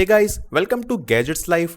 Hey guys, welcome to gadgets life.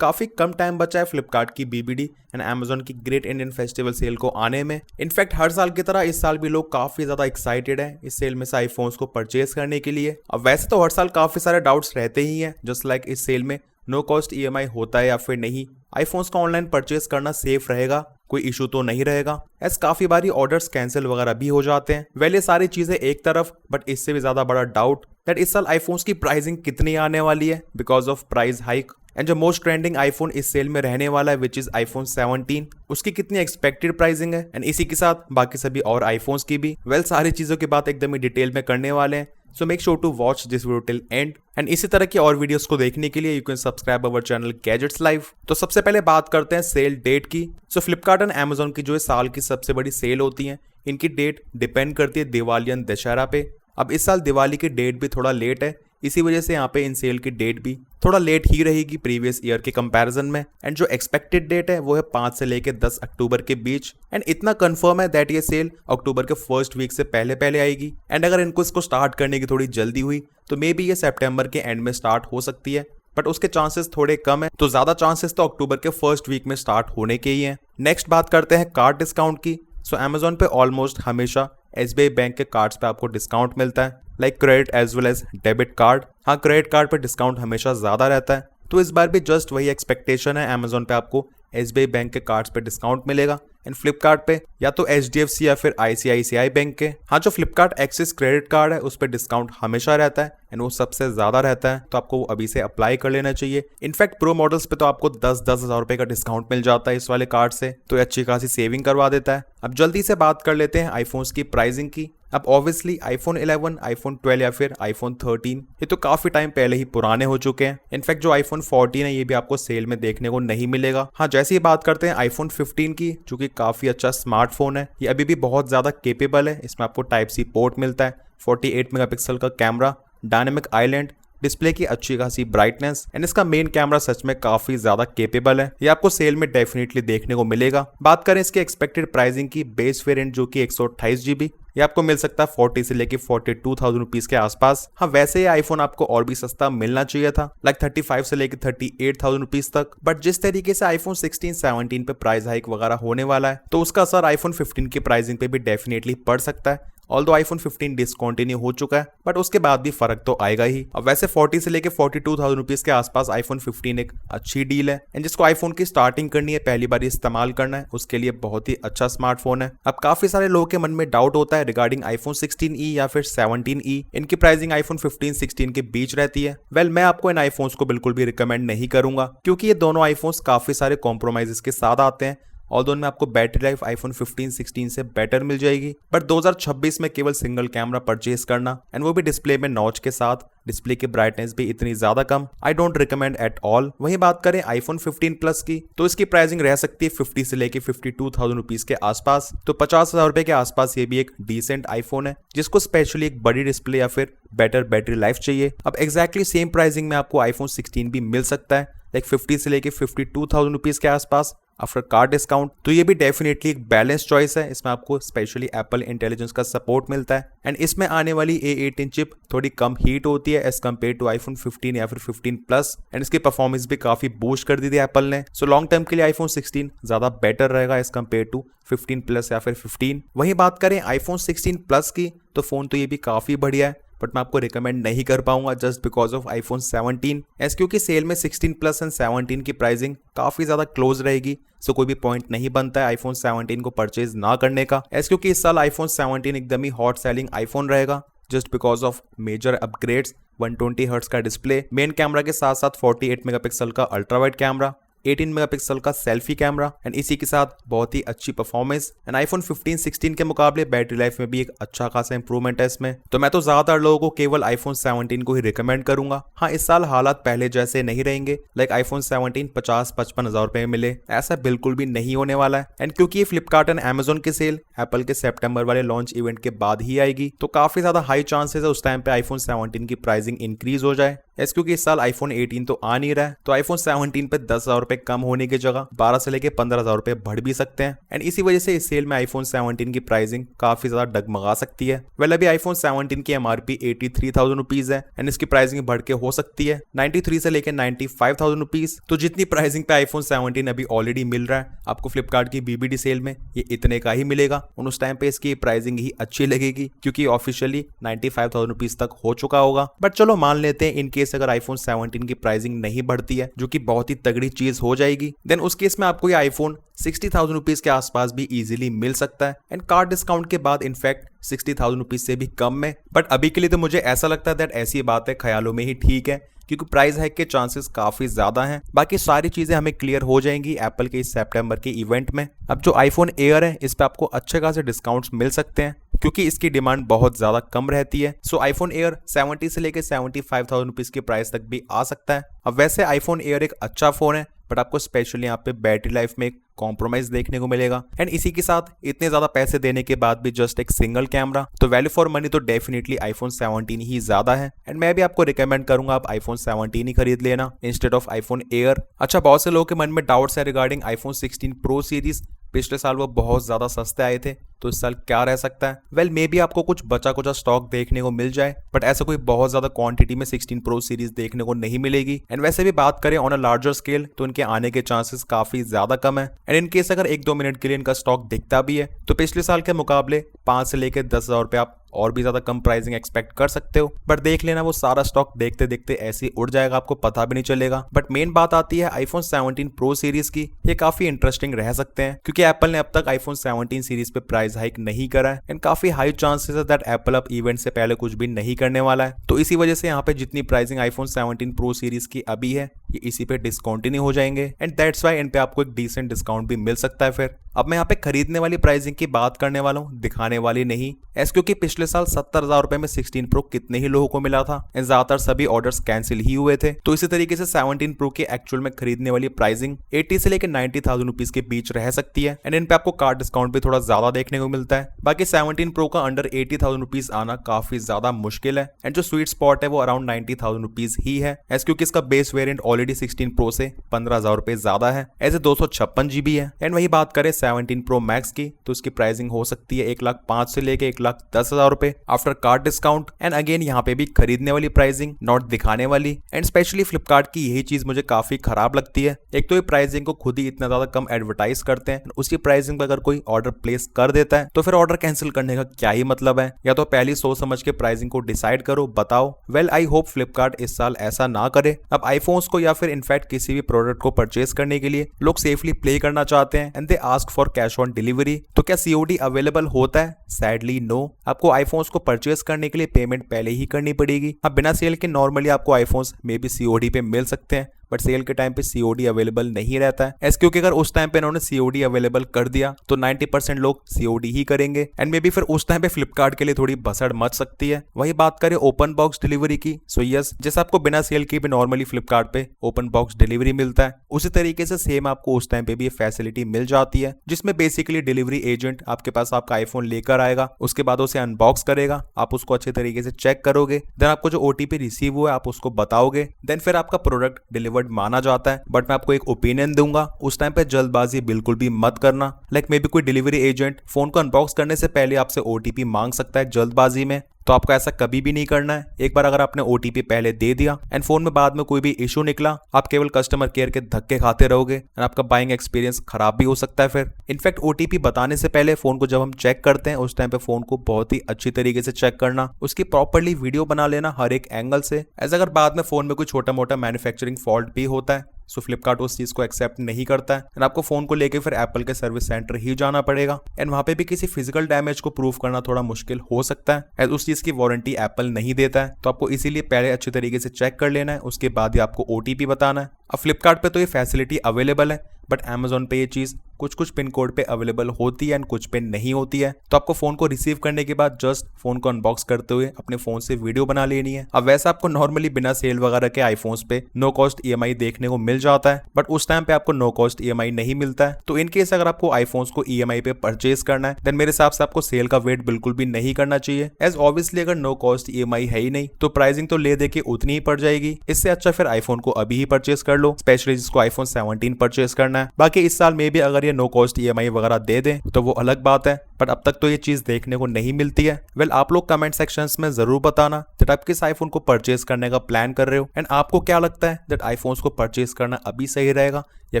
काफी कम time बचा है फ्लिपकार्ट की बीबीडी एंड अमेजोन की ग्रेट इंडियन फेस्टिवल सेल को आने में। इनफैक्ट हर साल की तरह इस साल भी लोग काफी ज्यादा एक्साइटेड हैं इस सेल में से आईफोन्स को परचेज करने के लिए। अब वैसे तो हर साल काफी सारे डाउट्स रहते ही हैं, जस्ट लाइक इस सेल में नो कॉस्ट ईएमआई होता है या फिर नहीं, आईफोन्स का ऑनलाइन परचेज करना सेफ रहेगा, कोई इशू तो नहीं रहेगा, ऐसे काफी बारी ऑर्डर्स कैंसिल वगैरह भी हो जाते हैं। ये सारी चीजें एक तरफ, बट इससे भी ज्यादा बड़ा डाउट दैट इस साल आईफोन्स की प्राइसिंग कितनी आने वाली है because of price hike. And जो मोस्ट ट्रेंडिंग आईफोन इस सेल में रहने वाला है विच इज आईफोन 17, उसकी कितनी एक्सपेक्टेड प्राइसिंग है एंड इसी के साथ बाकी सभी और आईफोन्स की भी। सारी चीजों की बात एकदम ही डिटेल में करने वाले हैं, so make sure to watch this video till end. And इसी तरह की और वीडियोस को देखने के लिए you can subscribe our channel gadgets live. तो सबसे पहले बात करते हैं सेल डेट की। सो फ्लिपकार्ट एंड अमेजोन की जो है साल की सबसे बड़ी सेल होती है, इनकी डेट डिपेंड करती है दिवाली एंड दशहरा पे। अब इस साल दिवाली की डेट भी थोड़ा लेट है, इसी वजह से यहाँ पे इन सेल की डेट भी थोड़ा लेट ही रहेगी प्रीवियस ईयर के कंपैरिजन में। एंड जो एक्सपेक्टेड डेट है वो है 5 से लेके 10 अक्टूबर के बीच। एंड इतना कंफर्म है दैट ये सेल अक्टूबर के फर्स्ट वीक से पहले पहले आएगी। एंड अगर इनको इसको स्टार्ट करने की थोड़ी जल्दी हुई तो मे बी ये सितंबर के एंड में स्टार्ट हो सकती है, बट उसके चांसेस थोड़े कम है, तो ज्यादा चांसेस तो अक्टूबर के फर्स्ट वीक में स्टार्ट होने के ही हैं। नेक्स्ट बात करते हैं कार्ड डिस्काउंट की। सो अमेजोन पे ऑलमोस्ट हमेशा एसबीआई बैंक के कार्ड्स पे आपको डिस्काउंट मिलता है, like credit as well as debit card. हाँ, क्रेडिट कार्ड पे डिस्काउंट हमेशा ज्यादा रहता है, तो इस बार भी जस्ट वही एक्सपेक्टेशन है, अमेजोन पे आपको एसबीआई बैंक के कार्ड्स पे डिस्काउंट मिलेगा एंड फ्लिपकार्ट पे या तो एचडीएफसी या फिर आईसीआईसीआई बैंक के। हाँ, जो फ्लिपकार्ट एक्सिस क्रेडिट कार्ड है उस पर डिस्काउंट हमेशा रहता है एंड वो सबसे ज्यादा रहता है, तो आपको वो अभी से अप्लाई कर लेना चाहिए। इनफैक्ट प्रो मॉडल्स पे तो आपको 10-10 हज़ार रुपए का डिस्काउंट मिल जाता है इस वाले कार्ड से, तो अच्छी खासी सेविंग करवा देता है। अब जल्दी से बात कर लेते हैं आईफोन्स की प्राइसिंग की। अब ऑब्वियसली आईफोन 11, आईफोन 12 या फिर आईफोन 13 ये तो काफी टाइम पहले ही पुराने हो चुके हैं। इनफैक्ट जो आईफोन 14 है ये भी आपको सेल में देखने को नहीं मिलेगा। हाँ, जैसे ही बात करते हैं आईफोन 15 की, जो कि काफी अच्छा स्मार्टफोन है, ये अभी भी बहुत ज्यादा केपेबल है। इसमें आपको टाइप सी पोर्ट मिलता है, 48 मेगापिक्सल का कैमरा, डायनेमिक आइलैंड डिस्प्ले की अच्छी खासी ब्राइटनेस एंड इसका मेन कैमरा सच में काफी ज्यादा केपेबल है। ये आपको सेल में डेफिनेटली देखने को मिलेगा। बात करें इसके एक्सपेक्टेड प्राइसिंग की, बेस वेरिएंट जो कि 128 GB ये आपको मिल सकता है 40 से लेके 42,000 रुपीज के आसपास। हाँ, वैसे ये आईफोन आपको और भी सस्ता मिलना चाहिए था, लाइक 35 से लेके 38,000 रुपीज तक, बट जिस तरीके से आईफोन 16, 17 पे प्राइस हाइक वगैरह होने वाला है, तो उसका असर आईफोन 15 की प्राइसिंग पे भी डेफिनेटली पड़ सकता है। ऑल्दो आईफोन 15 डिसकंटिन्यू हो चुका है, बट उसके बाद भी फर्क तो आएगा ही। अब वैसे 40 से लेके 42,000 रुपीज के आसपास आईफोन 15 एक अच्छी डील है एंड जिसको आईफोन की स्टार्टिंग करनी है, पहली बार इस्तेमाल करना है, उसके लिए बहुत ही अच्छा स्मार्टफोन है। अब काफी सारे लोगों के मन में डाउट होता है रिगार्डिंग आईफोन 16e या फिर 17e, इनकी प्राइसिंग आईफोन 15, 16 के बीच रहती है। मैं आपको इन आईफोन्स को बिल्कुल भी रिकमेंड नहीं करूंगा, क्योंकि ये दोनों आईफोन्स काफी सारे कॉम्प्रोमाइजेस के साथ आते हैं। और दोनों में आपको बैटरी लाइफ आईफोन 15, 16 से बेटर मिल जाएगी, बट 2026 में केवल सिंगल कैमरा परचेज करना एंड वो भी डिस्प्ले में नॉच के साथ, डिस्प्ले की ब्राइटनेस भी इतनी ज्यादा कम, I don't recommend at all. वहीं बात करें आईफोन 15 प्लस की, तो इसकी प्राइसिंग रह सकती है 50 से लेके 52,000 रुपीज के आसपास, तो 50,000 रुपए के आसपास ये भी एक डिसेंट आईफोन है, जिसको स्पेशली एक बड़ी डिस्प्ले या फिर बेटर बैटरी लाइफ चाहिए। अब एग्जैक्टली सेम प्राइसिंग में आपको आईफोन 16 भी मिल सकता है, लाइक 50 से लेके 52,000 रुपीज के आसपास आफ्टर कार्ड डिस्काउंट, तो ये भी डेफिनेटली एक बैलेंस चॉइस है। इसमें आपको स्पेशली एप्पल इंटेलिजेंस का सपोर्ट मिलता है एंड इसमें आने वाली A18 चिप थोड़ी कम हीट होती है एज कम्पेयर टू आईफोन 15 या फिर 15 प्लस एंड इसकी परफॉर्मेंस भी काफी बूस्ट कर दी थी एप्पल ने। सो लॉन्ग टर्म के लिए आईफोन 16 ज्यादा बेटर रहेगा एज कम्पेयर टू 15 प्लस या फिर 15। वहीं बात करें आईफोन 16 प्लस की, तो फोन तो ये भी काफी बढ़िया है, बट मैं आपको रिकमेंड नहीं कर पाऊंगा just because of iPhone 17 S, क्योंकि सेल में 16 प्लस एंड 17 की प्राइसिंग काफी ज्यादा क्लोज रहेगी। सो कोई भी पॉइंट नहीं बनता है आईफोन 17 को परचेज ना करने का, एस क्योंकि इस साल आईफोन 17 एकदम ही हॉट सेलिंग आईफोन रहेगा just because of major upgrades, 120 hertz का डिस्प्ले, मेन कैमरा के साथ साथ 48 मेगापिक्सल का अल्ट्रा वाइड कैमरा, 18 मेगापिक्सल का सेल्फी कैमरा एंड इसी के साथ बहुत ही अच्छी परफॉर्मेंस एंड आईफोन 15, 16 के मुकाबले बैटरी लाइफ में भी एक अच्छा खासा इंप्रूवमेंट है इसमें। तो मैं तो ज्यादातर लोगों को केवल आईफोन 17 को ही रिकमेंड करूंगा। हाँ, इस साल हालात पहले जैसे नहीं रहेंगे, लाइक आईफोन 17 50-55 हज़ार रुपए में मिले, ऐसा बिल्कुल भी नहीं होने वाला है। एंड क्योंकि ये फ्लिपकार्ट एंड अमेजोन की सेल एप्पल के सितंबर वाले लॉन्च इवेंट के बाद ही आएगी, तो काफी ज्यादा हाई चांसेस है उस टाइम पे आईफोन 17 की प्राइसिंग इंक्रीज हो जाए ऐसे क्योंकि इस साल आईफोन 18 तो आ नहीं रहा है, तो आईफोन 17 पे 10,000 रुपए कम होने की जगह 12 से लेके 15,000 रुपए बढ़ भी सकते हैं। एंड इसी वजह से इस सेल में आईफोन 17 की प्राइसिंग काफी ज्यादा डगमगा सकती है। वेल अभी आईफोन 17 की एमआरपी 83,000 रुपीज है एंड इसकी प्राइसिंग बढ़ के हो सकती है 93 से लेके 95,000 रुपीज। तो जितनी प्राइसिंग पे आईफोन 17 अभी ऑलरेडी मिल रहा है आपको फ्लिपकार्ट की बीबीडी सेल में, ये इतने का ही मिलेगा। उस टाइम पे इसकी प्राइसिंग ही अच्छी लगेगी क्योंकि ऑफिशियली 95,000 रुपीज तक हो चुका होगा। बट चलो मान लेते हैं इन केस अगर आईफोन 17 की प्राइसिंग नहीं बढ़ती है, जो कि बहुत ही तगड़ी चीज हो जाएगी, देन उस केस में आपको ये आईफोन 60,000 रुपीज के आसपास भी इजीली मिल सकता है एंड कार्ड डिस्काउंट के बाद इनफैक्ट 60,000 रुपीज से भी कम में। बट अभी के लिए तो मुझे ऐसा लगता है दैट ऐसी बात है ख्यालों में ही ठीक है क्योंकि प्राइस हाइक के चांसेस काफी ज्यादा हैं। बाकी सारी चीजें हमें क्लियर हो जाएंगी एप्पल के इस सितंबर के इवेंट में। अब जो आईफोन एयर है इस पे आपको अच्छे खासे डिस्काउंट्स मिल सकते हैं क्योंकि इसकी डिमांड बहुत ज्यादा कम रहती है। सो आईफोन एयर 70 से लेकर 75,000 रुपीज की प्राइस तक भी आ सकता है। अब वैसे आईफोन एयर एक अच्छा फोन है बट आपको स्पेशली यहाँ पे बैटरी लाइफ में एक कॉम्प्रोमाइज देखने को मिलेगा एंड इसी के साथ इतने ज्यादा पैसे देने के बाद भी जस्ट एक सिंगल कैमरा, तो वैल्यू फॉर मनी तो डेफिनेटली आईफोन 17 ही ज्यादा है एंड मैं भी आपको रिकमेंड करूंगा आप आईफोन 17 ही खरीद लेना इंस्टेड ऑफ आईफोन एयर। अच्छा, बहुत से लोगों के मन में डाउट्स है रिगार्डिंग आईफोन 16 प्रो सीरीज। पिछले साल वो बहुत ज्यादा सस्ते आए थे, तो इस साल क्या रह सकता है? वेल मे बी आपको कुछ बचा कुचा स्टॉक देखने को मिल जाए बट ऐसा कोई बहुत ज्यादा क्वांटिटी में 16 प्रो सीरीज देखने को नहीं मिलेगी। एंड वैसे भी बात करें ऑन अ लार्जर स्केल तो इनके आने के चांसेस काफी ज्यादा कम है एंड इन केस अगर 1-2 मिनट के लिए इनका स्टॉक दिखता भी है तो पिछले साल के मुकाबले 5 से लेकर 10,000 रुपए आप और भी ज्यादा कम प्राइसिंग एक्सपेक्ट कर सकते हो। बट देख लेना वो सारा स्टॉक देखते देखते ऐसे ही उड़ जाएगा, आपको पता भी नहीं चलेगा। बट मेन बात आती है आईफोन 17 प्रो सीरीज की, ये काफी इंटरेस्टिंग रह सकते हैं क्योंकि एप्पल ने अब तक आईफोन 17 सीरीज पे प्राइस हाइक नहीं करा है एंड काफी हाई चांसेस है दैट एप्पल अब इवेंट से पहले कुछ भी नहीं करने वाला है। तो इसी वजह से यहाँ पे जितनी प्राइसिंग आईफोन 17 प्रो सीरीज की अभी है ये इसी पे डिस्काउंटिनी हो जाएंगे एंड दैट्स वाई इन पे आपको एक डिसेंट डिस्काउंट भी मिल सकता है। फिर अब मैं यहाँ पे खरीदने वाली प्राइसिंग की बात करने वाला हूँ, दिखाने वाली नहीं। ऐसे क्योंकि पिछले साल 70,000 रुपए में 16 प्रो कितने ही लोगों को मिला था एंड ज्यादातर सभी ऑर्डर्स कैंसिल ही हुए थे। तो इसी तरीके से 17 प्रो के एक्चुअल में खरीदने वाली प्राइसिंग 80 से लेकर 90,000 रुपीज के बीच रह सकती है एंड इन पे आपको कार्ड डिस्काउंट भी थोड़ा ज्यादा देखने को मिलता है। बाकी 17 प्रो का अंडर 80,000 रुपीज आना काफी ज्यादा मुश्किल है एंड जो स्वीट स्पॉट है वो अराउंड 90,000 रुपीज ही है। ऐसे क्योंकि इसका बेस वेरिएंट ऑलरेडी 16 प्रो से 15,000 रुपए ज्यादा है, ऐसे 256 GB है। एंड वही बात करें 17 प्रो मैक्स की तो उसकी प्राइसिंग हो सकती है 1,05,000 से लेके 1,10,000 रुपए after card discount. And again यहाँ पे भी खरीदने वाली प्राइसिंग नॉट दिखाने वाली एंड स्पेशली फ्लिपकार्ट की यही चीज मुझे काफी खराब लगती है। एक तो ये प्राइसिंग को खुद ही इतना ज्यादा कम एडवर्टाइज करते हैं, उसी प्राइसिंग पर अगर कोई ऑर्डर प्लेस कर देता है तो फिर ऑर्डर कैंसिल करने का क्या ही मतलब है? या तो पहले सोच समझ के प्राइसिंग को डिसाइड करो, बताओ। वेल आई होप फ्लिपकार्ट इस साल ऐसा ना करे। अब आईफोन्स को या फिर इनफैक्ट किसी भी प्रोडक्ट को परचेज करने के लिए लोग सेफली प्ले करना चाहते हैं and they ask for cash on delivery. तो क्या सीओडी अवेलेबल होता है? Sadly no. आपको आईफोन्स को परचेज करने के लिए पेमेंट पहले ही करनी पड़ेगी। अब बिना सेल के नॉर्मली आपको आईफोन्स मे बी सीओडी पे मिल सकते हैं बट सेल के टाइम पे सीओडी अवेलेबल नहीं रहता है। ऐसे क्योंकि अगर उस टाइम पे इन्होंने सीओडी अवेलेबल कर दिया तो 90% लोग सीओडी ही करेंगे एंड मे बी फिर उस टाइम पे फ्लिपकार्ट के लिए थोड़ी भसड़ मच सकती है। वही बात करें ओपन बॉक्स डिलीवरी की, सो यस, जैसे आपको बिना सेल के भी नॉर्मली फ्लिपकार्ट पे ओपन बॉक्स डिलीवरी मिलता है उसी तरीके से सेम आपको उस टाइम पे भी ये फैसिलिटी मिल जाती है जिसमें बेसिकली डिलीवरी एजेंट आपके पास आपका आईफोन लेकर आएगा, उसके बाद उसे अनबॉक्स करेगा, आप उसको अच्छे तरीके से चेक करोगे, देन आपको जो ओटीपी रिसीव हुआ है आप उसको बताओगे, देन फिर आपका प्रोडक्ट डिलीवर्ड माना जाता है। बट मैं आपको एक ओपिनियन दूंगा, उस टाइम पे जल्दबाजी बिल्कुल भी मत करना। लाइक मे बी कोई डिलीवरी एजेंट फोन को अनबॉक्स करने से पहले आपसे ओटीपी मांग सकता है जल्दबाजी में, तो आपको ऐसा कभी भी नहीं करना है। एक बार अगर आपने ओटीपी पहले दे दिया एंड फोन में बाद में कोई भी इशू निकला, आप केवल कस्टमर केयर के धक्के खाते रहोगे एंड आपका बाइंग एक्सपीरियंस खराब भी हो सकता है। फिर इनफैक्ट ओटीपी बताने से पहले फोन को जब हम चेक करते हैं उस टाइम पे फोन को बहुत ही अच्छी तरीके से चेक करना, उसकी प्रॉपर्ली वीडियो बना लेना हर एक एंगल से। ऐसा अगर बाद में फोन में कोई छोटा मोटा मैन्युफैक्चरिंग फॉल्ट भी होता है सो फ्लिपकार्ट उस चीज को एक्सेप्ट नहीं करता है एंड आपको फोन को लेके फिर एप्पल के सर्विस सेंटर ही जाना पड़ेगा एंड वहां पे भी किसी फिजिकल डैमेज को प्रूव करना थोड़ा मुश्किल हो सकता है एंड उस चीज की वारंटी एप्पल नहीं देता है। तो आपको इसीलिए पहले अच्छी तरीके से चेक कर लेना है, उसके बाद ही आपको ओटीपी बताना है। अब फ्लिपकार्ट पे तो ये फैसिलिटी अवेलेबल है बट अमेजोन पे ये चीज कुछ कुछ पिन कोड पे अवेलेबल होती है एंड कुछ पे नहीं होती है। तो आपको फोन को रिसीव करने के बाद जस्ट फोन को अनबॉक्स करते हुए अपने फोन से वीडियो बना लेनी है। अब वैसे आपको नॉर्मली बिना सेल वगैरह के आईफोन्स पे नो कॉस्ट ईएमआई देखने को मिल जाता है, बट उस टाइम पे आपको नो कॉस्ट ईएमआई नहीं मिलता है। तो इन केस अगर आपको आईफोन्स को ईएमआई पे परचेज करना है देन मेरे हिसाब से आपको सेल का वेट बिल्कुल भी नहीं करना चाहिए, एज ऑब्वियसली अगर नो कॉस्ट ईएमआई है ही नहीं तो प्राइसिंग तो ले दे के उतनी ही पड़ जाएगी। इससे अच्छा फिर आईफोन को अभी ही परचेज कर लो, स्पेशली जिसको आईफोन 17 परचेज करना है। बाकी इस साल में भी अगर ये नो कॉस्ट ईएमआई वगैरह दे दें तो वो अलग बात है, बट अब तक तो ये चीज देखने को नहीं मिलती है। वेल आप लोग कमेंट सेक्शंस में जरूर बताना दैट आप किस आईफोन को परचेज करने का प्लान कर रहे हो एंड आपको क्या लगता है दैट आईफोन्स को परचेज करना अभी सही रहेगा या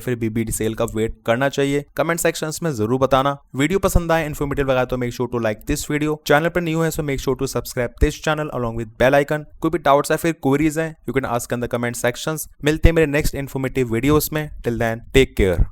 फिर बीबीडी सेल का वेट करना चाहिए। कमेंट सेक्शंस में जरूर बताना। वीडियो पसंद आए, इन्फॉर्मेटिव लगा तो make sure to like this video. Channel पर न्यू है so make sure to subscribe this channel along with bell icon. कोई भी डाउट्स है फिर क्वेरीज हैं you can ask in the comment sections. मिलते हैं मेरे नेक्स्ट इन्फॉर्मेटिव वीडियोस में। Till then take care.